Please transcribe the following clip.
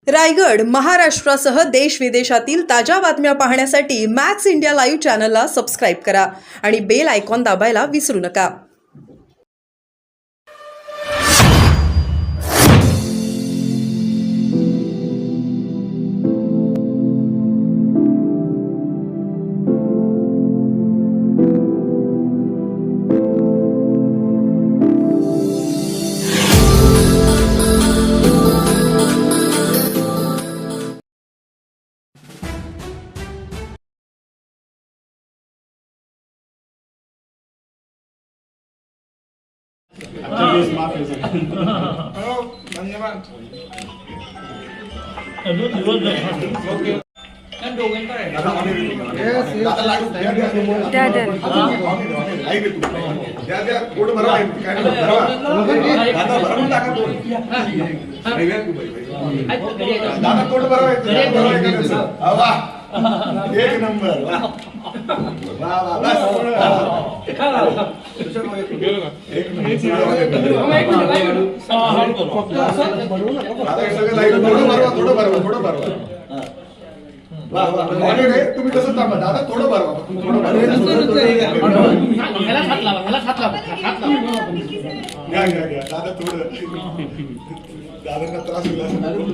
रायगड, महाराष्ट्रासह देश विदेशातील ताज्या बातम्या पाहण्यासाठी मॅक्स इंडिया लाईव्ह चॅनलला सबस्क्राईब करा आणि बेल आयकॉन दाबायला विसरू नका. धन्यवाद. एक नंबर. तुम्ही कसं थांबा दादा, थोडं भरवा. दादा थोडं दादांना त्रास होईल.